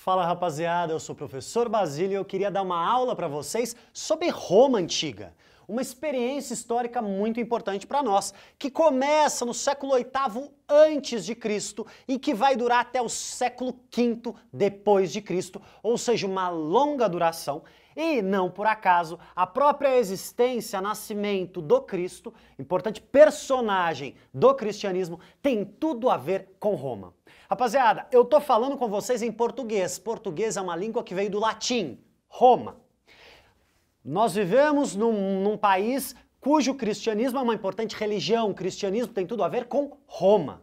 Fala rapaziada, eu sou o professor Basílio e eu queria dar uma aula para vocês sobre Roma Antiga. Uma experiência histórica muito importante para nós, que começa no século VIII antes de Cristo e que vai durar até o século V depois de Cristo, ou seja, uma longa duração. E não por acaso, a própria existência, nascimento do Cristo, importante personagem do cristianismo, tem tudo a ver com Roma. Rapaziada, eu tô falando com vocês em português. Português é uma língua que veio do latim, Roma. Nós vivemos num país cujo cristianismo é uma importante religião. O cristianismo tem tudo a ver com Roma.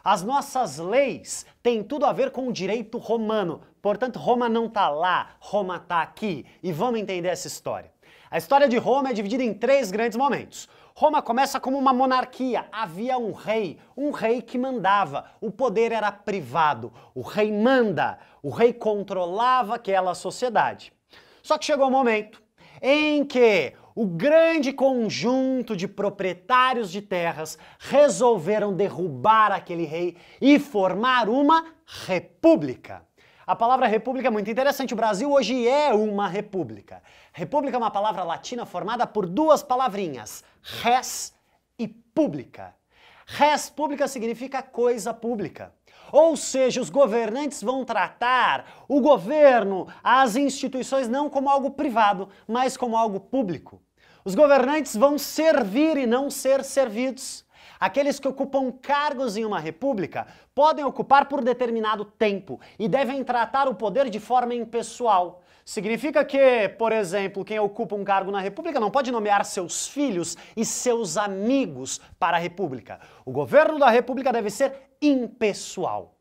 As nossas leis têm tudo a ver com o direito romano. Portanto, Roma não está lá, Roma está aqui. E vamos entender essa história. A história de Roma é dividida em 3 grandes momentos. Roma começa como uma monarquia, havia um rei que mandava, o poder era privado, o rei manda, o rei controlava aquela sociedade. Só que chegou um momento em que o grande conjunto de proprietários de terras resolveram derrubar aquele rei e formar uma república. A palavra república é muito interessante, o Brasil hoje é uma república. República é uma palavra latina formada por 2 palavrinhas, res e pública. Res pública significa coisa pública. Ou seja, os governantes vão tratar o governo, as instituições não como algo privado, mas como algo público. Os governantes vão servir e não ser servidos. Aqueles que ocupam cargos em uma república podem ocupar por determinado tempo e devem tratar o poder de forma impessoal. Significa que, por exemplo, quem ocupa um cargo na república não pode nomear seus filhos e seus amigos para a república. O governo da república deve ser impessoal.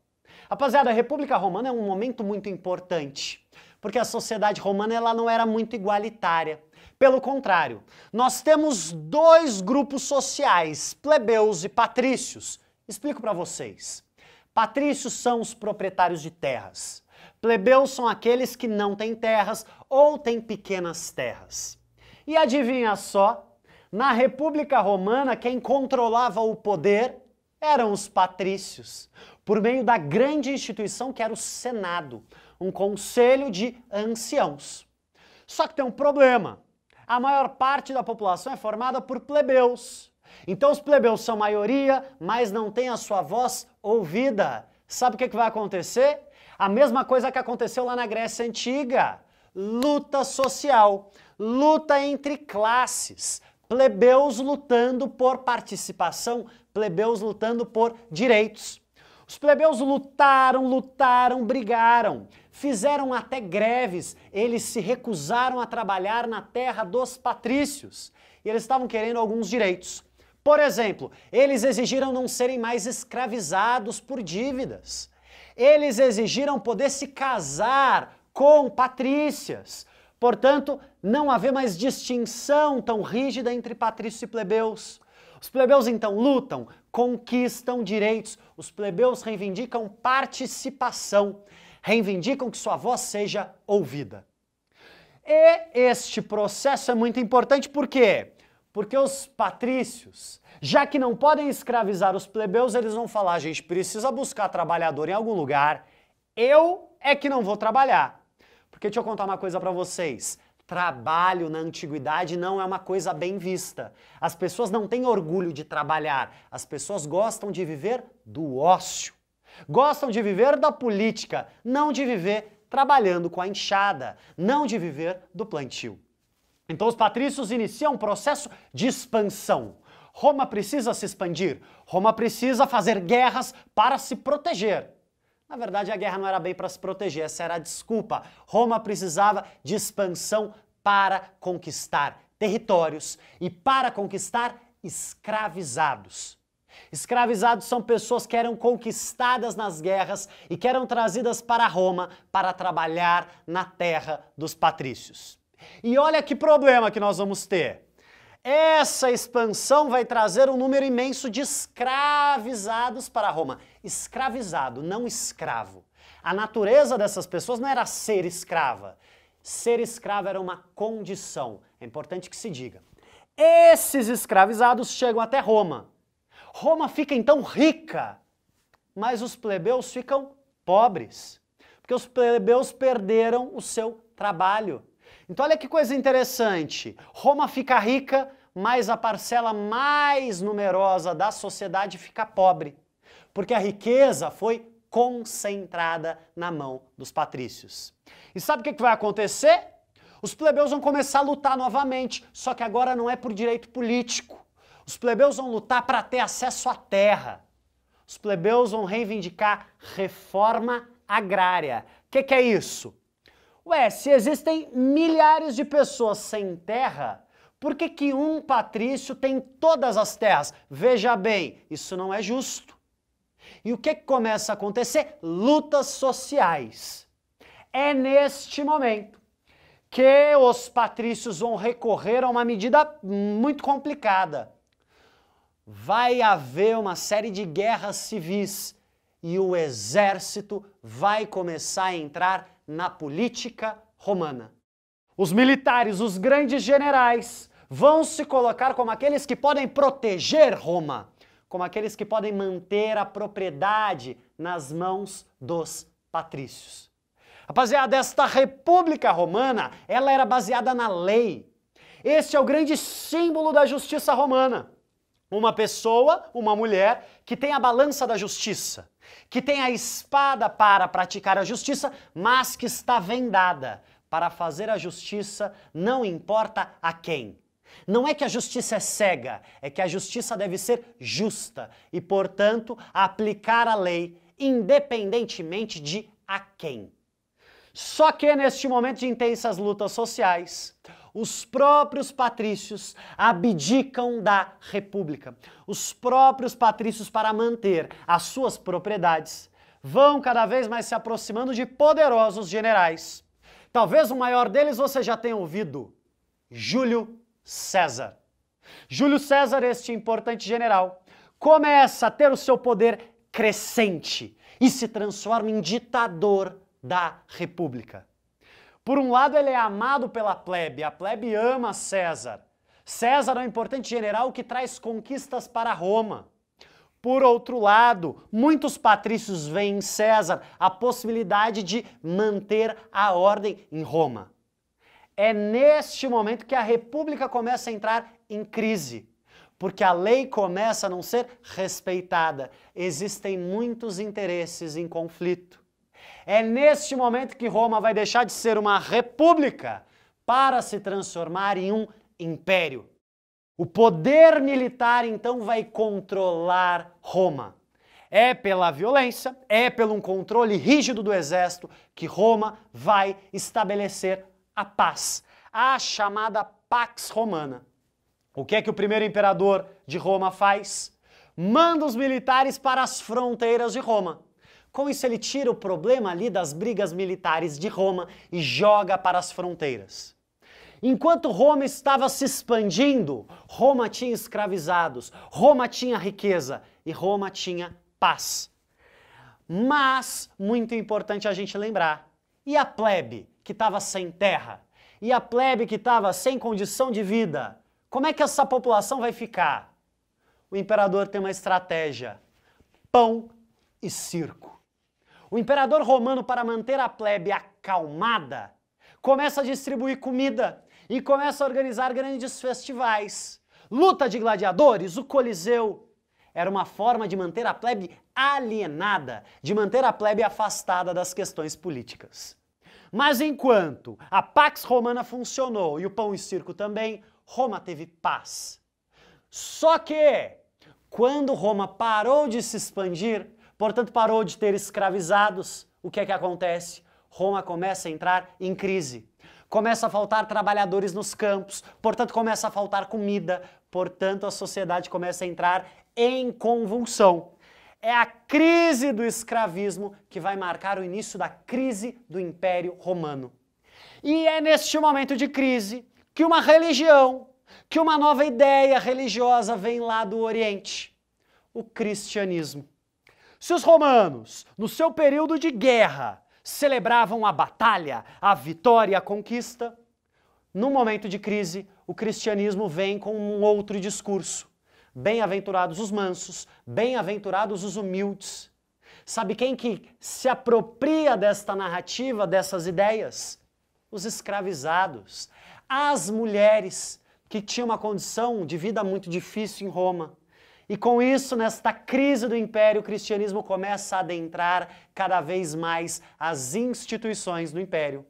Rapaziada, a República Romana é um momento muito importante, porque a sociedade romana ela não era muito igualitária. Pelo contrário, nós temos 2 grupos sociais, plebeus e patrícios. Explico para vocês. Patrícios são os proprietários de terras. Plebeus são aqueles que não têm terras ou têm pequenas terras. E adivinha só, na República Romana quem controlava o poder eram os patrícios, por meio da grande instituição que era o Senado, um conselho de anciãos. Só que tem um problema. A maior parte da população é formada por plebeus. Então os plebeus são maioria, mas não têm a sua voz ouvida. Sabe o que vai acontecer? A mesma coisa que aconteceu lá na Grécia Antiga. Luta social, luta entre classes. Plebeus lutando por participação, plebeus lutando por direitos. Os plebeus lutaram, brigaram, fizeram até greves, eles se recusaram a trabalhar na terra dos patrícios e eles estavam querendo alguns direitos. Por exemplo, eles exigiram não serem mais escravizados por dívidas. Eles exigiram poder se casar com patrícias. Portanto, não haver mais distinção tão rígida entre patrícios e plebeus. Os plebeus então lutam, conquistam direitos, os plebeus reivindicam participação, reivindicam que sua voz seja ouvida. E este processo é muito importante, por quê? Porque os patrícios, já que não podem escravizar os plebeus, eles vão falar, a gente precisa buscar trabalhador em algum lugar, eu é que não vou trabalhar. Porque deixa eu contar uma coisa para vocês. Trabalho na antiguidade não é uma coisa bem vista. As pessoas não têm orgulho de trabalhar. As pessoas gostam de viver do ócio. Gostam de viver da política, não de viver trabalhando com a enxada, não de viver do plantio. Então os patrícios iniciam um processo de expansão. Roma precisa se expandir. Roma precisa fazer guerras para se proteger. Na verdade, a guerra não era bem para se proteger, essa era a desculpa. Roma precisava de expansão para conquistar territórios e para conquistar escravizados. Escravizados são pessoas que eram conquistadas nas guerras e que eram trazidas para Roma para trabalhar na terra dos patrícios. E olha que problema que nós vamos ter. Essa expansão vai trazer um número imenso de escravizados para Roma. Escravizado, não escravo. A natureza dessas pessoas não era ser escrava. Ser escravo era uma condição. É importante que se diga. Esses escravizados chegam até Roma. Roma fica então rica, mas os plebeus ficam pobres. Porque porque os plebeus perderam o seu trabalho. Então olha que coisa interessante, Roma fica rica, mas a parcela mais numerosa da sociedade fica pobre, porque a riqueza foi concentrada na mão dos patrícios. E sabe o que vai acontecer? Os plebeus vão começar a lutar novamente, só que agora não é por direito político. Os plebeus vão lutar para ter acesso à terra. Os plebeus vão reivindicar reforma agrária. O que é isso? Ué, se existem milhares de pessoas sem terra, por que um patrício tem todas as terras? Veja bem, isso não é justo. E o que começa a acontecer? Lutas sociais. É neste momento que os patrícios vão recorrer a uma medida muito complicada. Vai haver uma série de guerras civis e o exército vai começar a entrar na política romana. Os militares, os grandes generais, vão se colocar como aqueles que podem proteger Roma, como aqueles que podem manter a propriedade nas mãos dos patrícios. Rapaziada, esta República Romana, ela era baseada na lei. Este é o grande símbolo da justiça romana. Uma pessoa, uma mulher, que tem a balança da justiça, que tem a espada para praticar a justiça, mas que está vendada para fazer a justiça, não importa a quem. Não é que a justiça é cega, é que a justiça deve ser justa e, portanto, aplicar a lei independentemente de a quem. Só que neste momento de intensas lutas sociais, os próprios patrícios abdicam da república. Os próprios patrícios, para manter as suas propriedades, vão cada vez mais se aproximando de poderosos generais. Talvez o maior deles você já tenha ouvido, Júlio César. Júlio César, este importante general, começa a ter o seu poder crescente e se transforma em ditador da república. Por um lado, ele é amado pela plebe, a plebe ama César. César é um importante general que traz conquistas para Roma. Por outro lado, muitos patrícios veem em César a possibilidade de manter a ordem em Roma. É neste momento que a república começa a entrar em crise, porque a lei começa a não ser respeitada. Existem muitos interesses em conflito. É neste momento que Roma vai deixar de ser uma república para se transformar em um império. O poder militar, então, vai controlar Roma. É pela violência, é pelo um controle rígido do exército que Roma vai estabelecer a paz, a chamada Pax Romana. O que é que o primeiro imperador de Roma faz? Manda os militares para as fronteiras de Roma. Com isso ele tira o problema ali das brigas militares de Roma e joga para as fronteiras. Enquanto Roma estava se expandindo, Roma tinha escravizados, Roma tinha riqueza e Roma tinha paz. Mas, muito importante a gente lembrar, e a plebe que estava sem terra? E a plebe que estava sem condição de vida? Como é que essa população vai ficar? O imperador tem uma estratégia: pão e circo. O imperador romano, para manter a plebe acalmada, começa a distribuir comida e começa a organizar grandes festivais. Luta de gladiadores, o Coliseu. Era uma forma de manter a plebe alienada, de manter a plebe afastada das questões políticas. Mas enquanto a Pax Romana funcionou e o pão e circo também, Roma teve paz. Só que, quando Roma parou de se expandir, portanto parou de ter escravizados, o que é que acontece? Roma começa a entrar em crise. Começa a faltar trabalhadores nos campos, portanto começa a faltar comida, portanto a sociedade começa a entrar em convulsão. É a crise do escravismo que vai marcar o início da crise do Império Romano. E é neste momento de crise que uma religião, que uma nova ideia religiosa vem lá do Oriente: o cristianismo. Se os romanos, no seu período de guerra, celebravam a batalha, a vitória e a conquista, no momento de crise, o cristianismo vem com um outro discurso. Bem-aventurados os mansos, bem-aventurados os humildes. Sabe quem que se apropria desta narrativa, dessas ideias? Os escravizados, as mulheres que tinham uma condição de vida muito difícil em Roma. E com isso, nesta crise do império, o cristianismo começa a adentrar cada vez mais as instituições do império.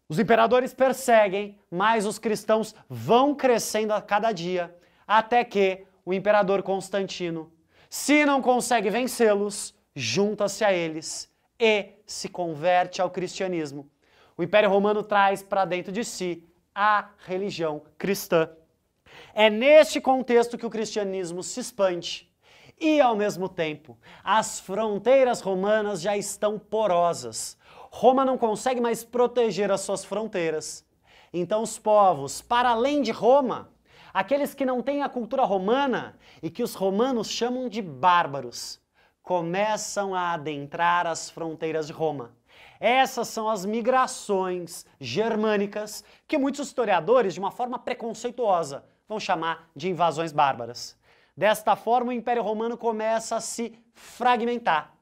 Os imperadores perseguem, mas os cristãos vão crescendo a cada dia, até que o imperador Constantino, se não consegue vencê-los, junta-se a eles e se converte ao cristianismo. O Império Romano traz para dentro de si a religião cristã. É neste contexto que o cristianismo se expande e, ao mesmo tempo, as fronteiras romanas já estão porosas. Roma não consegue mais proteger as suas fronteiras. Então os povos, para além de Roma, aqueles que não têm a cultura romana e que os romanos chamam de bárbaros, começam a adentrar as fronteiras de Roma. Essas são as migrações germânicas que muitos historiadores, de uma forma preconceituosa, vão chamar de invasões bárbaras. Desta forma, o Império Romano começa a se fragmentar.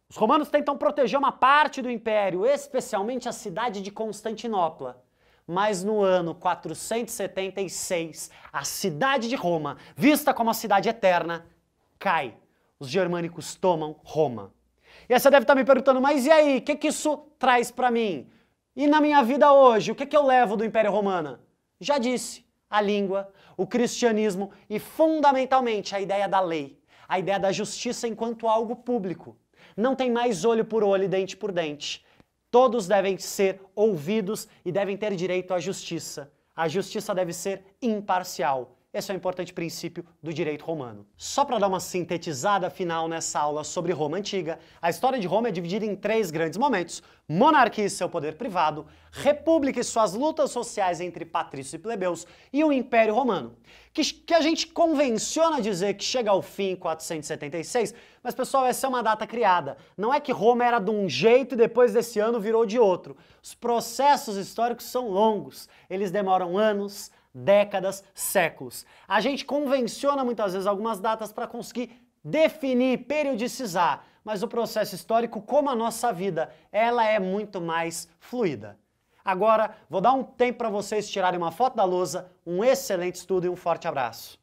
Os romanos tentam proteger uma parte do império, especialmente a cidade de Constantinopla. Mas no ano 476, a cidade de Roma, vista como a cidade eterna, cai. Os germânicos tomam Roma. E aí você deve estar me perguntando, mas e aí, o que isso traz para mim? E na minha vida hoje, o que eu levo do Império Romano? Já disse, a língua, o cristianismo e, fundamentalmente, a ideia da lei, a ideia da justiça enquanto algo público. Não tem mais olho por olho e dente por dente. Todos devem ser ouvidos e devem ter direito à justiça. A justiça deve ser imparcial. Esse é um importante princípio do direito romano. Só para dar uma sintetizada final nessa aula sobre Roma Antiga, a história de Roma é dividida em 3 grandes momentos: monarquia e seu poder privado, república e suas lutas sociais entre patrícios e plebeus, e o Império Romano, que a gente convenciona dizer que chega ao fim em 476, mas pessoal, essa é uma data criada. Não é que Roma era de um jeito e depois desse ano virou de outro. Os processos históricos são longos, eles demoram anos, décadas, séculos. A gente convenciona muitas vezes algumas datas para conseguir definir, periodicizar, mas o processo histórico, como a nossa vida, ela é muito mais fluida. Agora, vou dar um tempo para vocês tirarem uma foto da lousa, um excelente estudo e um forte abraço.